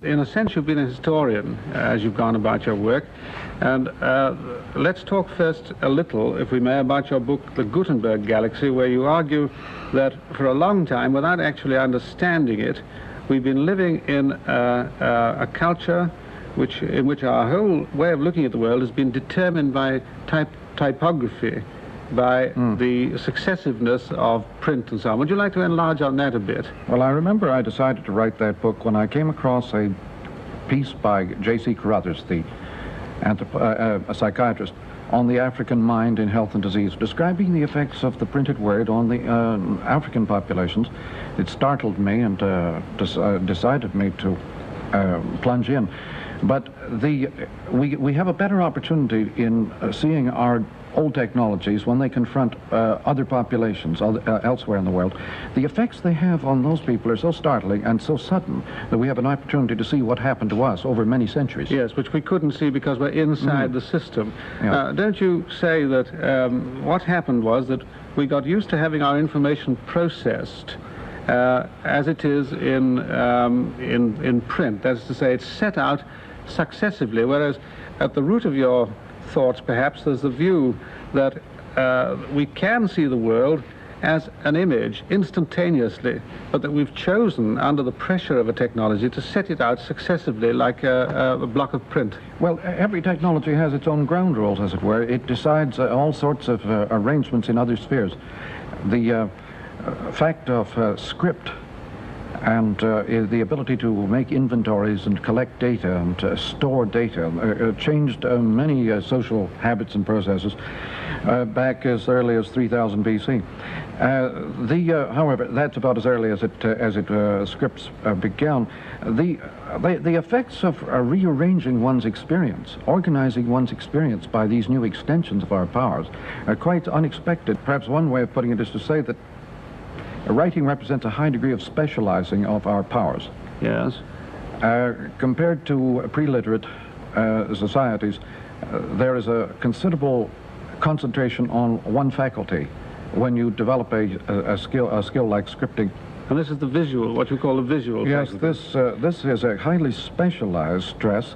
In a sense, you've been a historian as you've gone about your work. And let's talk first a little, if we may, about your book, The Gutenberg Galaxy, where you argue that for a long time, without actually understanding it, we've been living in a culture in which our whole way of looking at the world has been determined by typography, by the successiveness of print and so on. Would you like to enlarge on that a bit? Well, I remember I decided to write that book when I came across a piece by J.C. Carruthers, a psychiatrist, on the African mind in health and disease, describing the effects of the printed word on the African populations. It startled me and decided me to plunge in. But we have a better opportunity in seeing our old technologies when they confront other populations elsewhere in the world. The effects they have on those people are so startling and so sudden that we have an opportunity to see what happened to us over many centuries. Yes, which we couldn't see because we're inside the system. Yeah. Don't you say that what happened was that we got used to having our information processed as it is in print. That is to say, it's set out successively, whereas at the root of your thoughts, perhaps, there's the view that we can see the world as an image instantaneously, but that we've chosen, under the pressure of a technology, to set it out successively like a block of print. Well, every technology has its own ground rules, as it were. It decides all sorts of arrangements in other spheres. The fact of script and the ability to make inventories and collect data and store data changed many social habits and processes back as early as 3000 BC. However, that's about as early as scripts began. The effects of rearranging one's experience, organizing one's experience by these new extensions of our powers, are quite unexpected. Perhaps one way of putting it is to say that writing represents a high degree of specializing of our powers. Yes. Compared to pre-literate societies, there is a considerable concentration on one faculty when you develop a skill like scripting. And this is the visual, what you call the visual. Yes, faculty. this is a highly specialized stress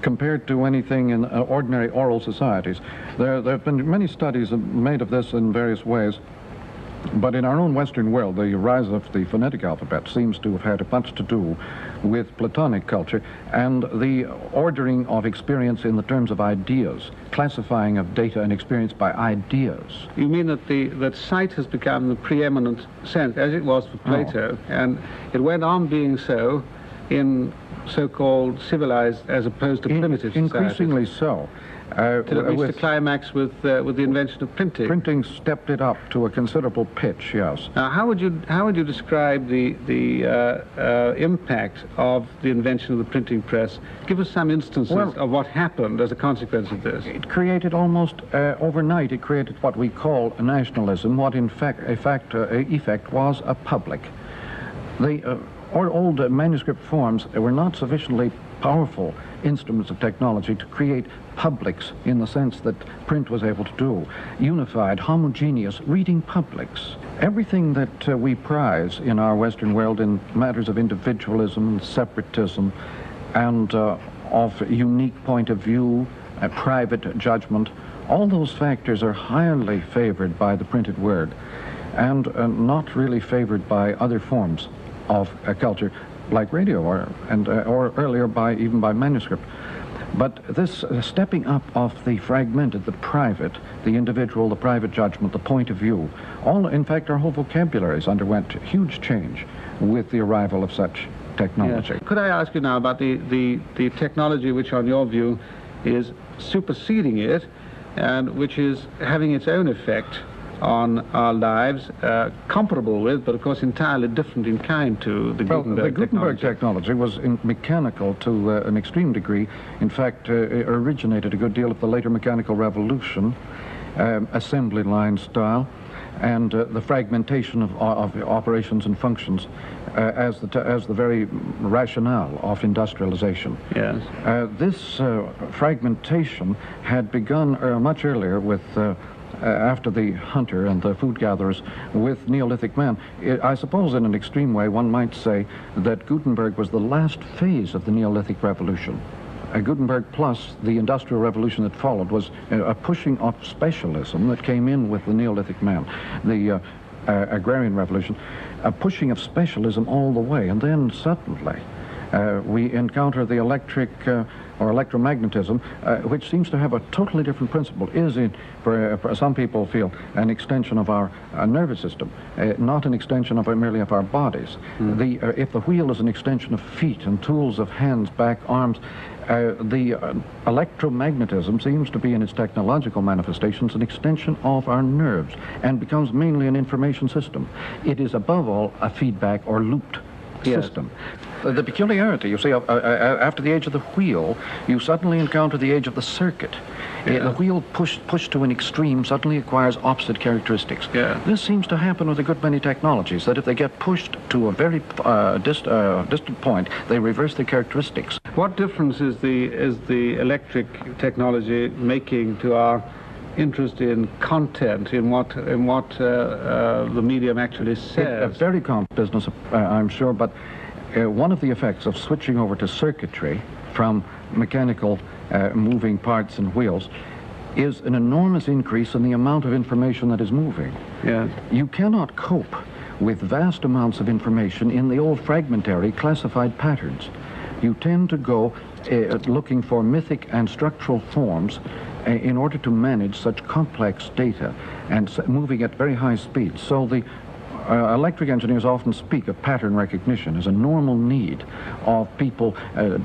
compared to anything in ordinary oral societies. There have been many studies made of this in various ways. But in our own Western world, the rise of the phonetic alphabet seems to have had much to do with Platonic culture and the ordering of experience in the terms of ideas, classifying of data and experience by ideas. You mean that that sight has become the preeminent sense, as it was for Plato, and it went on being so in so-called civilized as opposed to primitive societies? Increasingly so. Till it reached the climax with the invention of printing. Printing stepped it up to a considerable pitch, yes. Now, how would you describe the impact of the invention of the printing press? Give us some instances of what happened as a consequence of this. It created almost overnight. It created what we call a nationalism. What in effect was a public. The old manuscript forms were not sufficiently powerful instruments of technology to create publics in the sense that print was able to do. Unified, homogeneous reading publics. Everything that we prize in our Western world in matters of individualism and separatism and of unique point of view, private judgment, all those factors are highly favored by the printed word and not really favored by other forms of culture like radio or earlier even by manuscript. But this stepping up of the fragmented, the private, the individual, the private judgment, the point of view, in fact, our whole vocabularies underwent huge change with the arrival of such technology. Yes. Could I ask you now about the technology which, on your view, is superseding it and which is having its own effect on our lives, comparable with, but of course entirely different in kind to the Gutenberg technology? The Gutenberg technology was mechanical to an extreme degree. In fact, it originated a good deal of the later mechanical revolution, assembly line style, and the fragmentation of operations and functions as the very rationale of industrialization. Yes. This fragmentation had begun much earlier with after the hunter and the food gatherers with Neolithic man. I suppose in an extreme way one might say that Gutenberg was the last phase of the Neolithic revolution. Gutenberg plus the Industrial Revolution that followed was a pushing of specialism that came in with the Neolithic man, the agrarian revolution, a pushing of specialism all the way, and then suddenly we encounter the electric or electromagnetism, which seems to have a totally different principle. Is it, for some people feel, an extension of our nervous system, not an extension of merely of our bodies. If the wheel is an extension of feet and tools of hands, back, arms, the electromagnetism seems to be in its technological manifestations an extension of our nerves and becomes mainly an information system. It is above all a feedback or looped system. The peculiarity, you see, after the age of the wheel, you suddenly encounter the age of the circuit. The wheel pushed to an extreme suddenly acquires opposite characteristics. This seems to happen with a good many technologies, that if they get pushed to a very distant point, they reverse their characteristics. What difference is the electric technology making to our interest in content, in what the medium actually says? A very complex business, I'm sure, but one of the effects of switching over to circuitry from mechanical moving parts and wheels is an enormous increase in the amount of information that is moving. You cannot cope with vast amounts of information in the old fragmentary classified patterns. You tend to go looking for mythic and structural forms in order to manage such complex data and moving at very high speeds. So the electric engineers often speak of pattern recognition as a normal need of people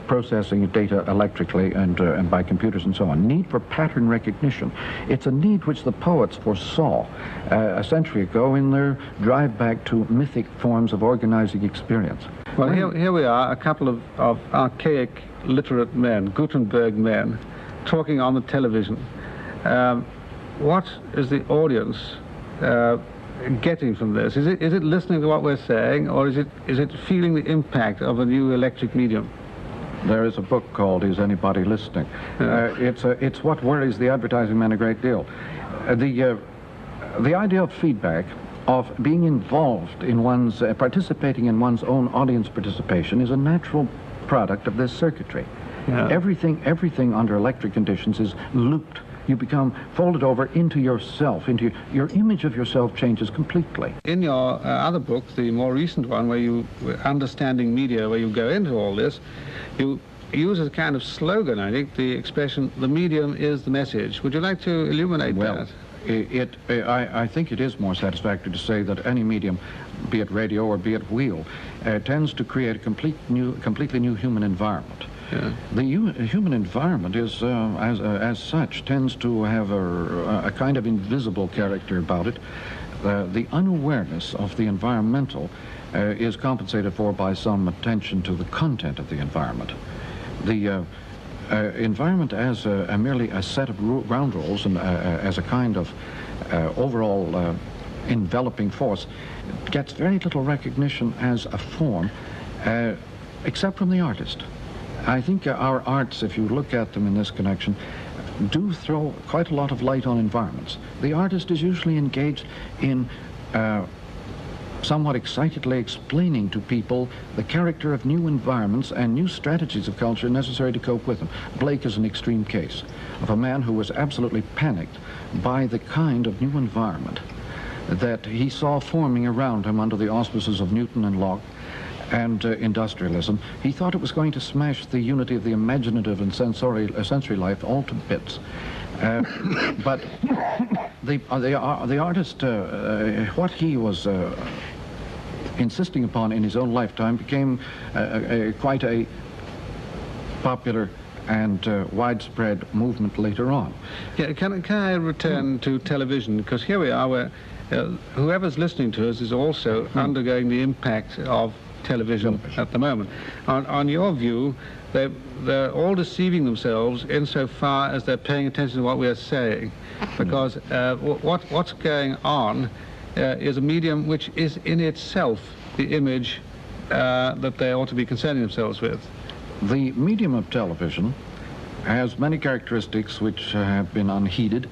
processing data electrically and by computers and so on. Need for pattern recognition. It's a need which the poets foresaw a century ago in their drive back to mythic forms of organizing experience. Well, here we are, a couple of archaic literate men, Gutenberg men, talking on the television. What is the audience getting from this? Is it listening to what we're saying, or is it feeling the impact of a new electric medium? There is a book called "Is Anybody Listening?" It's what worries the advertising man a great deal. The idea of feedback, of being involved in one's participating in one's own audience participation, is a natural product of this circuitry. Everything under electric conditions is looped. You become folded over into yourself, into your image of yourself changes completely. In your other book, the more recent one, where you, Understanding Media, where you go into all this, you use as a kind of slogan, I think, the expression, the medium is the message. Would you like to illuminate that? I think it is more satisfactory to say that any medium, be it radio or be it wheel, tends to create a completely new human environment. The human environment is, as such, tends to have a kind of invisible character about it. The unawareness of the environmental is compensated for by some attention to the content of the environment. The environment as merely a set of ground rules and as a kind of overall enveloping force gets very little recognition as a form, except from the artist. I think our arts, if you look at them in this connection, do throw quite a lot of light on environments. The artist is usually engaged in somewhat excitedly explaining to people the character of new environments and new strategies of culture necessary to cope with them. Blake is an extreme case of a man who was absolutely panicked by the kind of new environment that he saw forming around him under the auspices of Newton and Locke and industrialism. He thought it was going to smash the unity of the imaginative and sensory life all to bits. But the artist, what he was insisting upon in his own lifetime became quite a popular and widespread movement later on. Can I return to television? Because here we are, where whoever's listening to us is also undergoing the impact of television at the moment. On your view, they're all deceiving themselves insofar as they're paying attention to what we're saying, because what's going on is a medium which is in itself the image that they ought to be concerning themselves with. The medium of television has many characteristics which have been unheeded.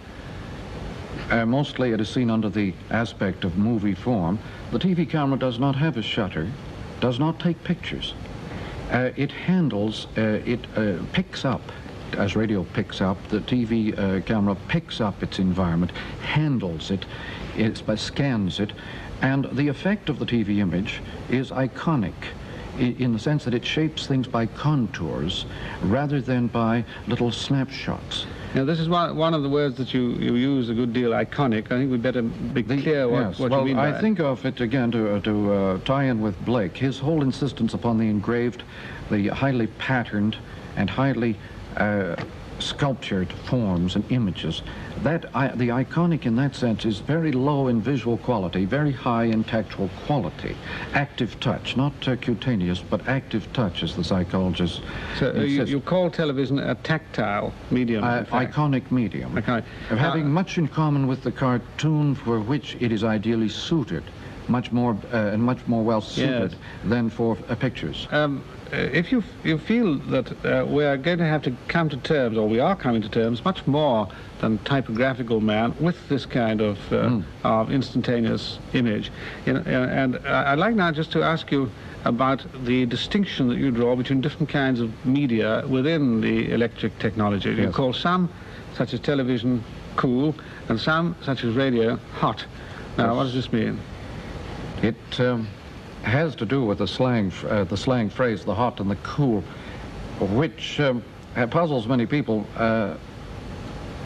Mostly it is seen under the aspect of movie form. The TV camera does not have a shutter, does not take pictures. It handles, it picks up, as radio picks up, the TV camera picks up its environment, handles it, scans it, and the effect of the TV image is iconic in the sense that it shapes things by contours rather than by little snapshots. Now, this is one of the words that you use a good deal, iconic. I think we'd better be clear what you mean by it. I think of it, again, to tie in with Blake, his whole insistence upon the engraved, the highly patterned and highly sculptured forms and images. The iconic in that sense is very low in visual quality, very high in tactual quality. Active touch, not cutaneous, but active touch, as the psychologists insist. You call television a tactile medium, iconic medium. Iconic. Having much in common with the cartoon for which it is ideally suited, much more well suited than for pictures. If you feel that we are going to have to come to terms, or we are coming to terms, much more than typographical man with this kind of instantaneous image, and I'd like now just to ask you about the distinction that you draw between different kinds of media within the electric technology. You call some, such as television, cool, and some, such as radio, hot. Now, what does this mean? It has to do with the slang phrase, the hot and the cool, which puzzles many people.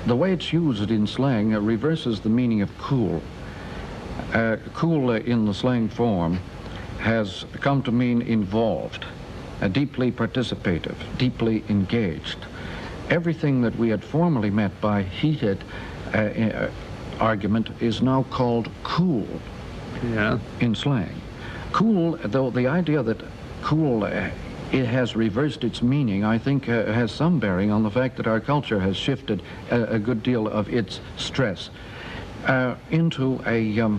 The way it's used in slang reverses the meaning of cool. Cool in the slang form has come to mean involved, deeply participative, deeply engaged. Everything that we had formerly meant by heated argument is now called cool in slang. Cool, though the idea that cool it has reversed its meaning, I think has some bearing on the fact that our culture has shifted a good deal of its stress into a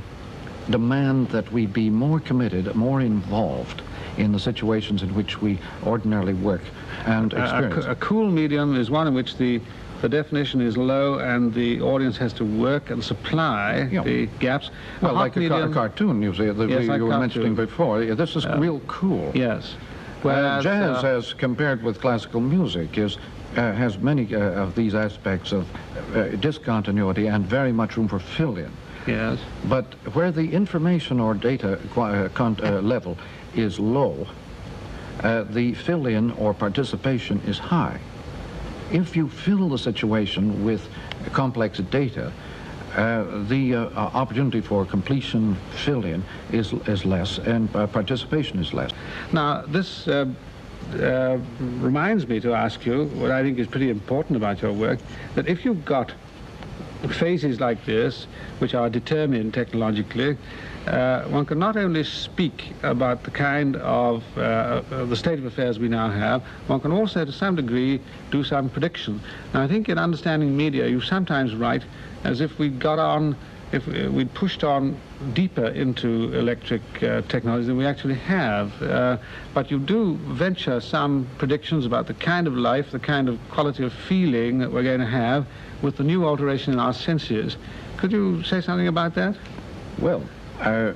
demand that we be more committed, more involved in the situations in which we ordinarily work and experience. A cool medium is one in which the definition is low and the audience has to work and supply the gaps. Well, like a cartoon, you say, that you were mentioning before. This is real cool. Yes. Whereas jazz, as compared with classical music, has many of these aspects of discontinuity and very much room for fill-in. Yes. But where the information or data level is low, the fill-in or participation is high. If you fill the situation with complex data, the opportunity for completion fill-in is less and participation is less. Now, this reminds me to ask you what I think is pretty important about your work, that if you've got phases like this, which are determined technologically, one can not only speak about the kind of the state of affairs we now have, one can also to some degree do some prediction. Now, I think in understanding media you sometimes write as if we'd got on, if we'd pushed on deeper into electric technology than we actually have. But you do venture some predictions about the kind of life, the kind of quality of feeling that we're going to have with the new alteration in our senses. Could you say something about that? Well, I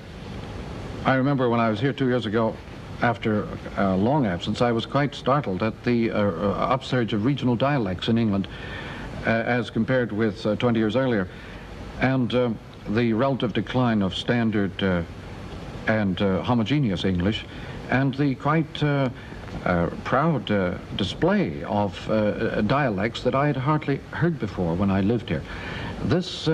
remember when I was here 2 years ago, after a long absence, I was quite startled at the upsurge of regional dialects in England as compared with 20 years earlier, and the relative decline of standard and homogeneous English, and the quite proud display of dialects that I had hardly heard before when I lived here. This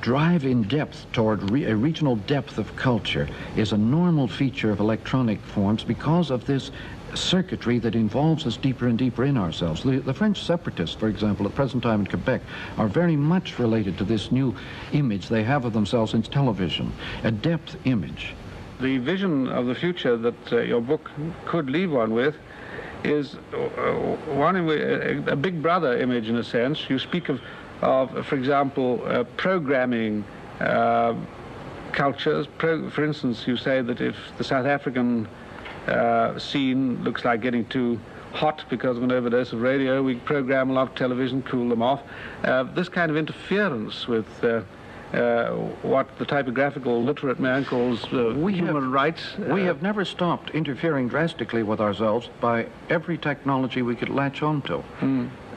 drive in depth toward a regional depth of culture is a normal feature of electronic forms because of this circuitry that involves us deeper and deeper in ourselves. The French separatists, for example, at the present time in Quebec, are very much related to this new image they have of themselves in television, a depth image. The vision of the future that your book could leave one with is one in a big brother image, in a sense. You speak of for example, programming cultures. For instance, you say that if the South African scene looks like getting too hot because of an overdose of radio, we program a lot of television, cool them off. This kind of interference with what the typographical literate man calls human rights. We have never stopped interfering drastically with ourselves by every technology we could latch onto.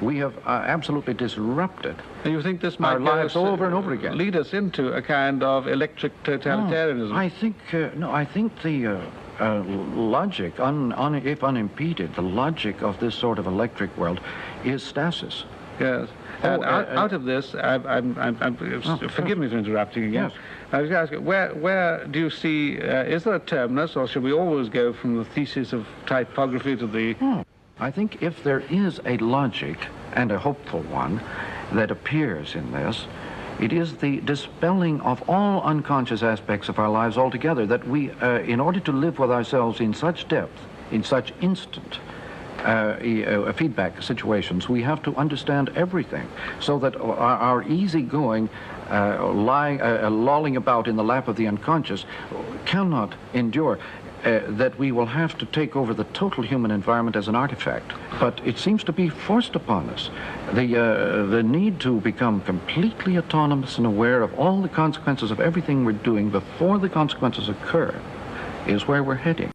We have absolutely disrupted and you think this might our lives over and over again. Lead us into a kind of electric totalitarianism? I think no. I think the logic, if unimpeded, the logic of this sort of electric world is stasis. Yes. And out of this, forgive me for interrupting again. Yes. I was going to ask you, where do you see, is there a terminus, or should we always go from the thesis of typography to the... I think if there is a logic, and a hopeful one, that appears in this, it is the dispelling of all unconscious aspects of our lives altogether, that we, in order to live with ourselves in such depth, in such instant feedback situations, we have to understand everything, so that our easygoing lolling about in the lap of the unconscious cannot endure. That we will have to take over the total human environment as an artifact. But it seems to be forced upon us. The need to become completely autonomous and aware of all the consequences of everything we're doing before the consequences occur is where we're heading.